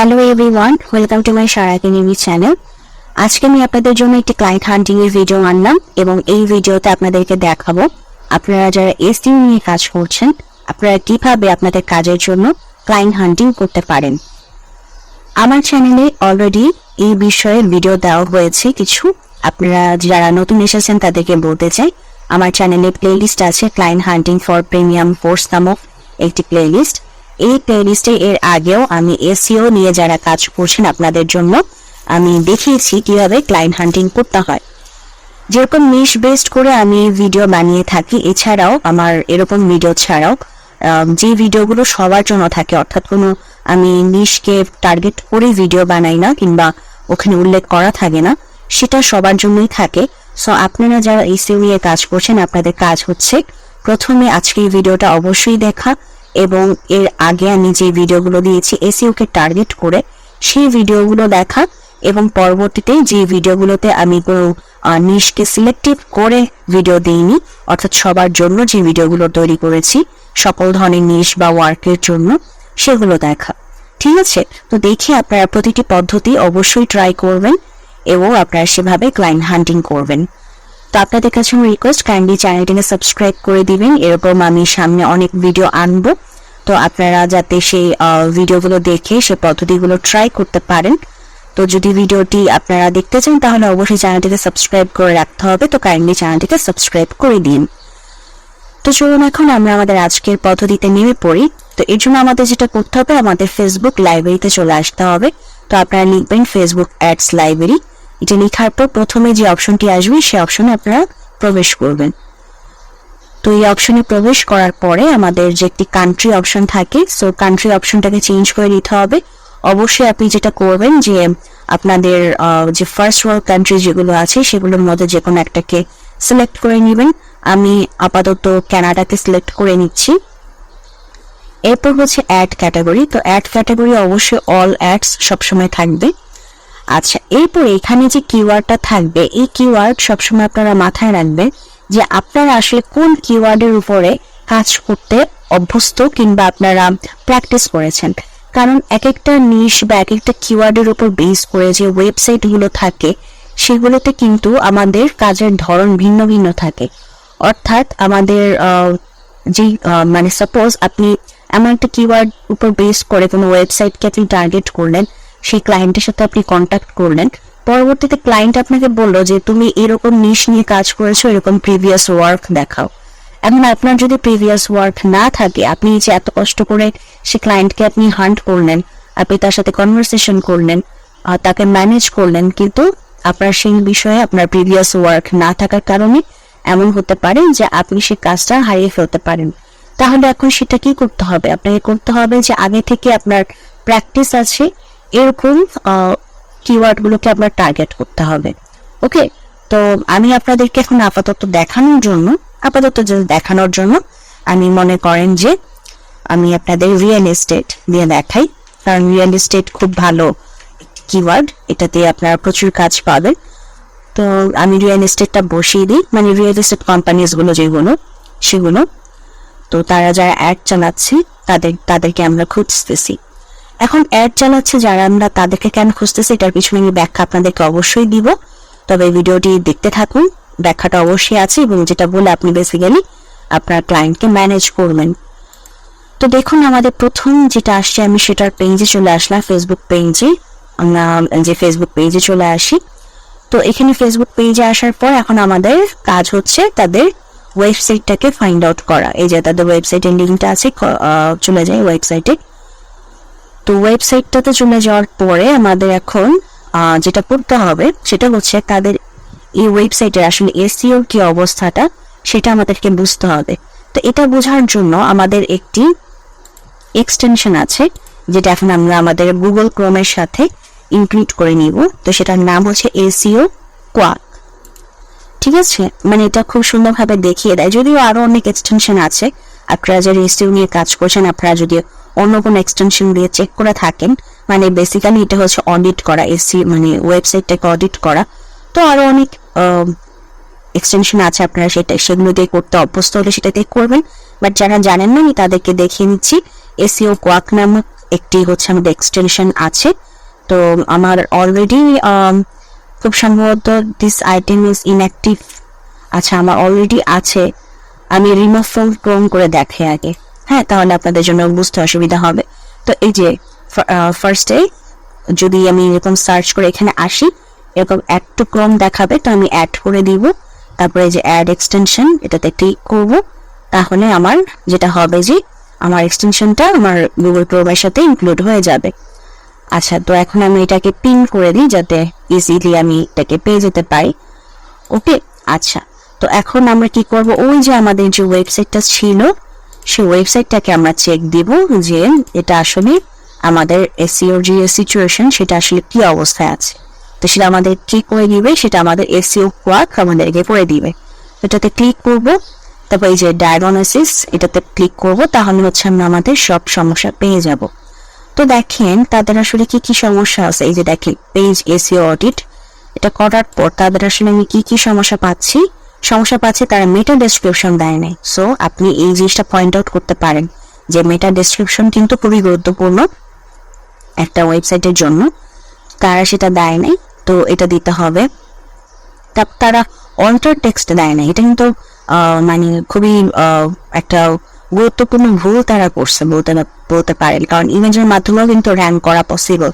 Hello everyone, welcome to my Sara academy channel. আজকে আমি আপনাদের জন্য একটি ক্লায়েন্ট হান্টিং এর ভিডিও আনলাম এবং এই ভিডিওতে আপনাদেরকে দেখাবো আপনারা যারা এসইও নিয়ে কাজ করছেন আপনারা কিভাবে আপনাদের কাজের জন্য ক্লায়েন্ট হান্টিং করতে পারেন। আমার চ্যানেলে অলরেডি এই বিষয়ে ভিডিও দেওয়া হয়েছে কিছু। আপনারা যারা নতুন এসেছেন তাদেরকে বলতে চাই, আমার চ্যানেলে প্লেলিস্ট আছে client hunting for premium course নামক একটি প্লেলিস্ট। এই প্লেলিস্টে এর আগেও আমি এসইও নিয়ে যারা কাজ করছেন আপনাদের জন্য আমি দেখিয়েছি কিভাবে ক্লায়েন্ট হান্টিং করতে হয়। যেরকম নিশ বেসড করে আমি ভিডিও বানিয়ে থাকি, এছাড়াও আমার এরকম ভিডিও ছাড়াও যে ভিডিওগুলো সবার জন্য থাকে, অর্থাৎ কোনো আমি নিশকে টার্গেট করে ভিডিও বানাই না কিংবা ওখানে উল্লেখ করা থাকে না, সেটা সবার জন্যই থাকে। সো আপনারা যারা এসইও নিয়ে কাজ করছেন আপনাদের কাজ হচ্ছে প্রথমে আজকের ভিডিওটা অবশ্যই দেখা এবং এর আগে আমি যে ভিডিওগুলো দিয়েছি এসইও কে টার্গেট করে সেই ভিডিওগুলো দেখা এবং পরবর্তীতে যে ভিডিওগুলোতে আমি কোনো নিশকে সিলেক্টিভ করে ভিডিও দিইনি, অর্থাৎ সবার জন্য যে ভিডিওগুলো তৈরি করেছি সকল ধরনের নিশ বা ওয়ার্কের জন্য, সেগুলো দেখা। ঠিক আছে, তো দেখি আপনারা প্রতিটি পদ্ধতি অবশ্যই ট্রাই করবেন এবং আপনারা সেভাবে ক্লায়েন্ট হান্টিং করবেন। তো আপনাদের কাছে আমার রিকোয়েস্ট, কাইন্ডলি চ্যানেলটিকে সাবস্ক্রাইব করে দিবেন। এরকম আমি সামনে অনেক ভিডিও আনবো, তো আপনারা যাতে সেই ভিডিওগুলো দেখে সেই পদ্ধতিগুলো ট্রাই করতে পারেন। তো যদি ভিডিওটি আপনারা দেখতে চান তাহলে অবশ্যই চ্যানেলটিকে সাবস্ক্রাইব করে রাখতে হবে, তো কাইন্ডলি চ্যানেলটিকে সাবস্ক্রাইব করে দিন। তো চলুন এখন আমরা আমাদের আজকের পদ্ধতিতে নেমে পড়ি। তো এর জন্য আমাদের যেটা করতে হবে, আমাদের ফেসবুক লাইব্রেরিতে চলে আসতে হবে। তো আপনারা লিখবেন ফেসবুক অ্যাডস লাইব্রেরি। এটা লেখার পর প্রথমে যে অপশনটি আসবে সেই অপশনে আপনারা প্রবেশ করবেন। তো এই অপশনে প্রবেশ করার পরে আমাদের যে একটি কান্ট্রি অপশন থাকে, সো কান্ট্রি অপশনটাকে চেঞ্জ করে নিতে হবে। অবশ্যই আপনি যেটা করবেন যে আপনাদের যে ফার্স্ট ওয়ার্ল্ড কান্ট্রি যেগুলো আছে সেগুলোর মধ্যে যে কোনো একটাকে সিলেক্ট করে নেবেন। আমি আপাতত কানাডাকে সিলেক্ট করে নিচ্ছি। এরপর হচ্ছে অ্যাড ক্যাটাগরি। তো অ্যাড ক্যাটাগরি অবশ্যই অল অ্যাডস সবসময় থাকবে। আচ্ছা, এরপর এখানে যে কিওয়ার্ডটা থাকবে এই কিওয়ার্ড সবসময় আপনারা মাথায় রাখবেন যে আপনারা আসলে কোন কিওয়ার্ডের উপরে কাজ করতে অভ্যস্ত কিংবা আপনারা প্র্যাকটিস করেছেন। কারণ এক একটা নিশ বা এক একটা কিওয়ার্ডের উপর বেস করে যে ওয়েবসাইটগুলো থাকে সেগুলোতে কিন্তু আমাদের কাজের ধরন ভিন্ন ভিন্ন থাকে। অর্থাৎ আমাদের যে মানে সাপোজ আপনি এমন একটা কিওয়ার্ড উপর বেস করে কোনো ওয়েবসাইটকে আপনি টার্গেট করলেন, সেই ক্লায়েন্টের সাথে আপনি কন্ট্যাক্ট করলেন, পরবর্তীতে ক্লায়েন্ট আপনাকে বললো যে তুমি এরকম নিশ নিয়ে কাজ করেছো, এরকম প্রিভিয়াস ওয়ার্ক দেখাও। এখন আপনার যদি প্রিভিয়াস ওয়ার্ক না থাকে, আপনি যে এত কষ্ট করে সে ক্লায়েন্টকে আপনি হান্ট করলেন, আপনি তার সাথে কনভারসেশন করলেন, তাকে ম্যানেজ করলেন, কিন্তু আপনার সেই বিষয়ে আপনার প্রিভিয়াস ওয়ার্ক না থাকার কারণে এমন হতে পারে যে আপনি সেই কাজটা হারিয়ে ফেলতে পারেন। তাহলে এখন সেটা কি করতে হবে? আপনাকে করতে হবে যে আগে থেকে আপনার প্র্যাকটিস আছে এরকম কিওয়ার্ডগুলোকে আপনার টার্গেট করতে হবে। ওকে, তো আমি আপনাদেরকে এখন আপাতত দেখানোর জন্য আমি মনে করেন যে আমি আপনাদের রিয়েল এস্টেট দিয়ে দেখাই, কারণ রিয়েল এস্টেট খুব ভালো কিওয়ার্ড, এটাতে আপনারা প্রচুর কাজ পাবেন। তো আমি রিয়েল এস্টেটটা বসিয়ে দিই, মানে রিয়েল এস্টেট কোম্পানিজগুলো যেগুলো সেগুলো। তো তারা যারা অ্যাড চালাচ্ছে তাদেরকে আমরা খুঁজতেছি। এখন অ্যাড চালাচ্ছে যারা, আমরা তাদেরকে কেন খুঁজতেছি এটার পিছনে আমি ব্যাখ্যা আপনাদেরকে অবশ্যই দিব, তবে ভিডিওটি দেখতে থাকুন, ব্যাখ্যাটা অবশ্যই আছে এবং যেটা বলে আপনি বেসিক্যালি আপনার ক্লায়েন্টকে ম্যানেজ করবেন। তো দেখুন আমাদের প্রথম যেটা আসছে, আমি সেটার পেজে চলে আসলাম, ফেসবুক পেজে। আমরা যে ফেসবুক পেজে চলে আসি, তো এখানে ফেসবুক পেজে আসার পর এখন আমাদের কাজ হচ্ছে তাদের ওয়েবসাইটটাকে ফাইন্ড আউট করা। এই যে তাদের ওয়েবসাইটের লিঙ্কটা আছে, চলে যায় ওয়েবসাইটে। তো ওয়েবসাইটটাতে চলে যাওয়ার পরে আমাদের এখন যেটা করতে হবে সেটা হচ্ছে তাদের এই ওয়েবসাইটের আসলে এসইও কি অবস্থাটা সেটা আমাদেরকে বুঝতে হবে। তো এটা বোঝার জন্য আমাদের একটি এক্সটেনশন আছে যেটা এখন আমরা আমাদের গুগল ক্রোমের সাথে ইনক্লুড করে নিব। তো সেটার নাম হচ্ছে এসইও কোয়াক। ঠিক আছে, মানে এটা খুব সুন্দরভাবে দেখিয়ে দেয়, যদিও আরো অনেক এক্সটেনশন আছে। আপনারা যারা এসইও নিয়ে কাজ করছেন আপনারা যদি অন্য কোনো এক্সটেনশন দিয়ে চেক করে থাকেন, মানে বেসিক্যালি এটা হচ্ছে অডিট করা, এসইও মানে ওয়েবসাইটটাকে অডিট করা। তো আরো অনেক এক্সটেনশন আছে, আপনারা সেগুলো দিয়ে করতে অভ্যস্ত হলে সেটাতে করবেন। বাট যারা জানেন না আমি তাদেরকে দেখিয়ে নিচ্ছি। এসইও কোয়াক নামক একটি হচ্ছে আমাদের এক্সটেনশন আছে। তো আমার অলরেডি খুব সম্ভবত দিস আইটেম ইজ ইনঅ্যাক্টিভ। আচ্ছা, আমার অলরেডি আছে, আমি রিমুভ ফ্রম ক্রোম করে দেখে আগে, হ্যাঁ, তাহলে আপনাদের জন্য বুঝতে অসুবিধা হবে। তো এই যে ফার্স্টে যদি আমি এরকম সার্চ করে এখানে আসি, এরকম অ্যাড টু ক্রোম দেখাবে, তো আমি অ্যাড করে দিব। তারপরে এই যে অ্যাড এক্সটেনশন, এটাতে ক্লিক করব, তাহলে আমার যেটা হবে যে আমার এক্সটেনশনটা আমার গুগল ক্রোমের সাথে ইনক্লুড হয়ে যাবে। আচ্ছা, তো এখন আমি এটাকে পিন করে দিই যাতে ইজিলি আমি এটাকে পেয়ে যেতে পারি। ওকে, আচ্ছা, তো এখন আমরা কি করব, ওই যে আমাদের যে ওয়েবসাইটটা ছিল সেই ওয়েবসাইটটাকে আমরা চেক দিব যে এটা আসলে আমাদের এসইও যে সিচুয়েশন সেটা আসলে কি অবস্থায় আছে। তো সেটা আমাদের কি করে দিবে, সেটা আমাদের এসইও ওয়ার্ক আমাদেরকে করে দিবে। এটাতে ক্লিক করব, তারপর এই যে ডায়াগনোসিস এটাতে ক্লিক করব, তাহলে হচ্ছে আমরা আমাদের সব সমস্যা পেয়ে যাব। তো দেখেন তাদের আসলে কি কি সমস্যা আছে। এই যে দেখেন পেজ এসইও অডিট, এটা করার পর তাদের আসলে আমি কি কি সমস্যা পাচ্ছি তারা মেটা ডেসক্রিপশন দেয় নাই। সো আপনি এই জিনিসটা পয়েন্ট আউট করতে পারেন যে মেটা ডেসক্রিপশন কিন্তু খুবই গুরুত্বপূর্ণ একটা ওয়েবসাইটের জন্য, তারা সেটা দেয় নাই, তো এটা দিতে হবে। তারা অল্টার টেক্সট দেয় না, এটা কিন্তু মানে খুবই একটা গুরুত্বপূর্ণ ভুল তারা করছে বলতে পারেন, কারণ ইমেজের মাধ্যমেও কিন্তু র্যাঙ্ক করা পসিবল।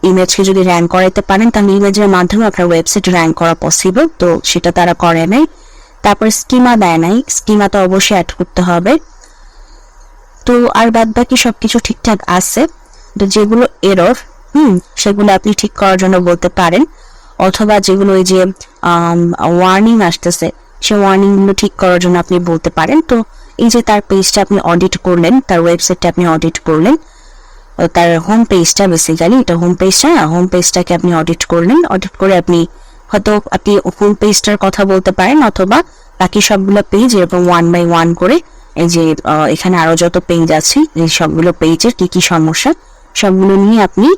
ইমেজকে যদি র্যাঙ্ক করাইতে পারেন তাহলে ইমেজের মাধ্যমে আপনার ওয়েবসাইট র্যাঙ্ক করা পসিবল, তো সেটা তারা করে নাই। তারপর স্কিমা দেয় নাই, স্কিমা তো অবশ্যই অ্যাড করতে হবে। তো আর বাদ বাকি সবকিছু ঠিকঠাক আছে। তো যেগুলো এরর সেগুলো আপনি ঠিক করার জন্য বলতে পারেন, অথবা যেগুলো ওই যে ওয়ার্নিং আসতেছে সে ওয়ার্নিং গুলো ঠিক করার জন্য আপনি বলতে পারেন। তো এই যে তার পেজটা আপনি অডিট করলেন, তার ওয়েবসাইটটা আপনি অডিট করলেন, তার হোম পেজটা বেসিক্যালি এটা হোম পেজটাকে আপনি অডিট করলেন, অডিট করে আপনি হয়তো আপনি হোম পেজটার কথা বলতে পারেন, অথবা বাকি সবগুলো পেজ এরকম 1 বাই 1 করে এই যে এখানে আরো যত পেজ আছে এই সবগুলো পেজের কি কি সমস্যা সবগুলো নিয়ে আপনি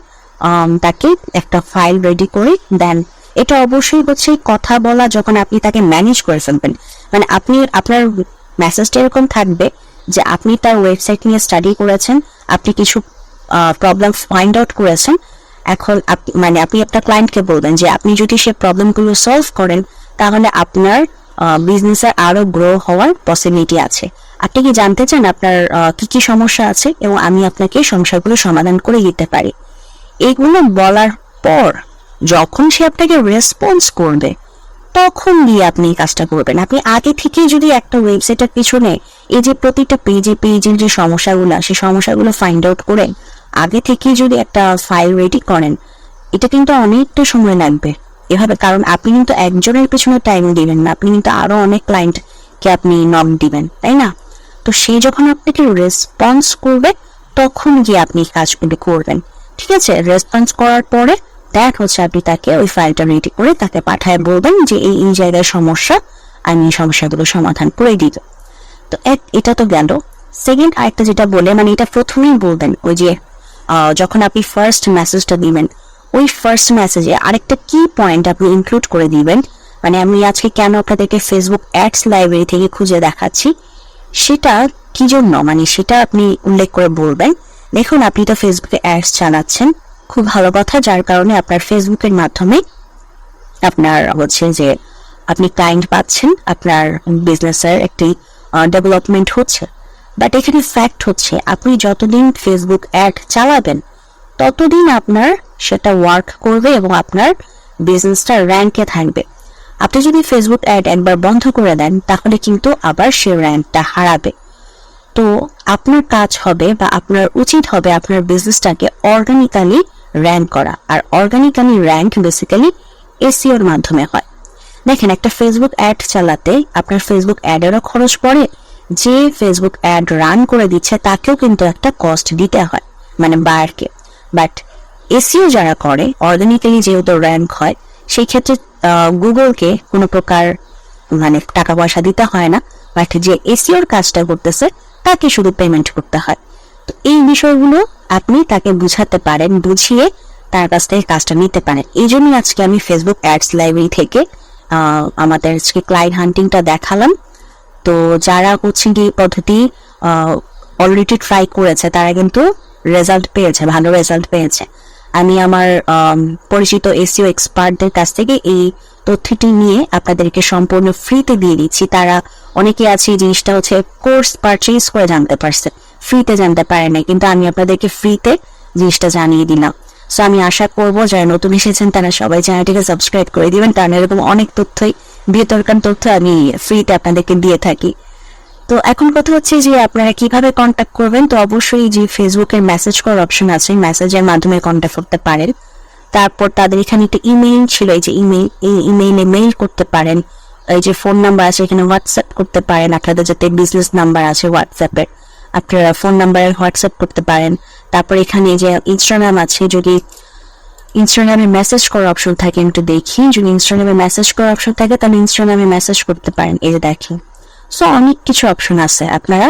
তাকে একটা ফাইল রেডি করে দেন। এটা অবশ্যই হচ্ছে কথা বলা যখন আপনি তাকে ম্যানেজ করে ফেলবেন, মানে আপনি আপনার মেসেজটা এরকম থাকবে যে আপনি তার ওয়েবসাইট নিয়ে স্টাডি করেছেন, আপনি কিছু প্রবলেম ফাইন্ড আউট করেছেন। এখন মানে আপনি আপনার ক্লায়েন্টকে বলবেন যে আপনি যদি সে প্রবলেমগুলো সলভ করেন তাহলে আপনার বিজনেসের আরো গ্রো হওয়ার পসিবিলিটি আছে। আপনি কি জানতে চান আপনার কি কি সমস্যা আছে এবং আমি আপনাকে সমস্যাগুলো সমাধান করে দিতে পারি। এইগুলো বলার পর যখন সে আপনাকে রেসপন্স করবে তখন গিয়ে আপনি কাজটা করবেন। আপনি আগে থেকেই যদি একটা ওয়েবসাইটের পিছনে এই যে প্রতিটা পেজের যে সমস্যাগুলো সেই সমস্যাগুলো ফাইন্ড আউট করে আগে থেকেই যদি একটা ফাইল রেডি করেন, এটা কিন্তু অনেকটা সময় লাগবে এভাবে, কারণ আপনি কিন্তু একজনের পিছনে টাইম দিবেন না, আপনি কিন্তু আরো অনেক ক্লায়েন্টকে আপনি নক দিবেন, তাই না? তো সে যখন আপনাকে রেসপন্স করবে তখন গিয়ে আপনি কাজগুলো করবেন। ঠিক আছে, রেসপন্স করার পরে দেখ হচ্ছে আপনি তাকে ওই ফাইলটা রেডি করে তাকে পাঠায় বলবেন যে এই জায়গায় সমস্যা, আমি এই সমস্যাগুলো সমাধান করে দিব। তো এটা তো গেল। সেকেন্ড আরেকটা যেটা বলে, মানে এটা প্রথমেই বলবেন ওই যে যখন আপনি ফার্স্ট মেসেজটা দিবেন ওই ফার্স্ট মেসেজে আরেকটা কি পয়েন্ট আপনি ইনক্লুড করে দিবেন। মানে আমি আজকে কেন আপনাদেরকে ফেসবুক অ্যাডস লাইব্রেরি থেকে খুঁজে দেখাচ্ছি সেটা কি জন্য, মানে সেটা আপনি উল্লেখ করে বলবেন। দেখুন আপনি তো ফেসবুকে অ্যাডস চালাচ্ছেন, খুব ভালো কথা, যার কারণে আপনার ফেসবুকের মাধ্যমে আপনার হচ্ছে যে আপনি ক্লায়েন্ট পাচ্ছেন, আপনার বিজনেসের একটি ডেভেলপমেন্ট হচ্ছে। বাট এখানে ফ্যাক্ট হচ্ছে আপনি যতদিন ফেসবুক অ্যাড চালাবেন ততদিন আপনার সেটা ওয়ার্ক করবে এবং আপনার বিজনেসটা র্যাঙ্কে থাকবে। আপনি যদি ফেসবুক অ্যাড একবার বন্ধ করে দেন তাহলে কিন্তু আবার সে র্যাঙ্কটা হারাবে। তো আপনার কাজ হবে বা আপনার উচিত হবে আপনার বিজনেসটাকে অর্গানিক্যালি র্যাঙ্ক করা, আর অর্গানিক্যালি র্যাঙ্ক বেসিক্যালি এসইওর মাধ্যমে হয়। দেখেন একটা ফেসবুক অ্যাড চালাতে আপনার ফেসবুক অ্যাডেরও খরচ পড়ে, যে ফেসবুক অ্যাড রান করে দিচ্ছে তাকেও কিন্তু একটা কস্ট দিতে হয়, মানে বায়ারকে। বাট এসইও যারা করে অর্গানিক্যালি যেহেতু র্যাঙ্ক হয় সেই ক্ষেত্রে গুগলকে কোনো প্রকার মানে টাকা পয়সা দিতে হয় না, বাট যে এসইওর কাজটা করতেছে তাকে শুধু পেমেন্ট করতে হয়। তো এই বিষয়গুলো আপনি তাকে বুঝাতে পারেন, বুঝিয়ে তার কাছ থেকে কাজটা নিতে পারেন। এই জন্যই আজকে আমি ফেসবুক অ্যাডস লাইব্রেরি থেকে আমাদের আজকে ক্লায়েন্ট হান্টিংটা দেখালাম। তো যারা হচ্ছে কি পদ্ধতি অলরেডি ট্রাই করেছে তারা কিন্তু রেজাল্ট পেয়েছে, ভালো রেজাল্ট পেয়েছে। আমি আমার পরিচিত এসইও এক্সপার্টদের কাছ থেকে এই তথ্যটি নিয়ে আপনাদেরকে সম্পূর্ণ ফ্রিতে দিয়ে দিচ্ছি। তারা অনেকে আছে এই জিনিসটা হচ্ছে কোর্স পারচেজ করে জানতে পারছে, ফ্রিতে জানতে পারে না, কিন্তু আমি আপনাদেরকে ফ্রিতে জিনিসটা জানিয়ে দিলাম। সো আমি আশা করবো যারা নতুন এসেছেন তারা সবাই চ্যানেলটিকে সাবস্ক্রাইব করে দিবেন, কারণ এরকম অনেক তথ্যই, বিতর্কান তথ্য আমি ফ্রিতে আপনাদেরকে দিয়ে থাকি। তো এখন কথা হচ্ছে যে আপনারা কিভাবে কন্ট্যাক্ট করবেন। তো অবশ্যই যে ফেসবুকের মেসেজ করার অপশন আছে, মেসেজের মাধ্যমে কন্ট্যাক্ট করতে পারেন। তারপর তাদের এখানে একটা ইমেইল ছিল, এই যে ইমেইল, এই ইমেইলে মেইল করতে পারেন। এই যে ফোন নাম্বার আছে এখানে হোয়াটসঅ্যাপ করতে পারেন, আপনাদের যাতে বিজনেস নাম্বার আছে হোয়াটসঅ্যাপের, আপনারা ফোন নাম্বারে হোয়াটসঅ্যাপ করতে পারেন। তারপর এখানে যে ইনস্টাগ্রাম আছে, যদি ইনস্টাগ্রামে মেসেজ করার অপশন থাকে, একটু দেখি, যদি ইনস্টাগ্রামে মেসেজ করার অপশন থাকে তাহলে ইনস্টাগ্রামে মেসেজ করতে পারেন, এই যে দেখেন। সো অনেক কিছু অপশন আছে, আপনারা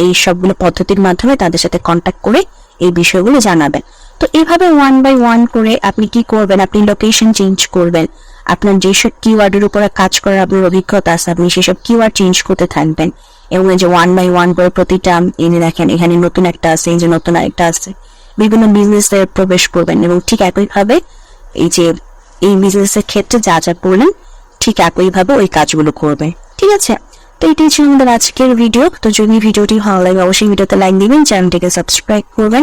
এই সবগুলো পদ্ধতির মাধ্যমে তাদের সাথে কন্ট্যাক্ট করে এই বিষয়গুলো জানাবেন। তো এইভাবে 1 বাই 1 করে আপনি কি করবেন, আপনি লোকেশন চেঞ্জ করবেন, আপনার যেসব কিওয়ার্ডের উপরে কাজ করার আপনার অভিজ্ঞতা আছে আপনি সেসব কিওয়ার্ড চেঞ্জ করতে থাকবেন, এবং এই যে 1 বাই 1 করে প্রতিটা এনে দেখেন, এখানে নতুন একটা আছে, এই যে নতুন আরেকটা আছে, বিভিন্ন বিজনেসে প্রবেশ করবেন, এবং ঠিক একইভাবে এই যে এই বিজনেসের ক্ষেত্রে যা যা করলেন ঠিক একইভাবে ওই কাজগুলো করবেন। ঠিক আছে, তো এটাই ছিল আমাদের আজকের ভিডিও। তো যদি ভিডিওটি ভালো লাগে অবশ্যই ভিডিওতে লাইক দিবেন, চ্যানেলটিকে সাবস্ক্রাইব করবেন।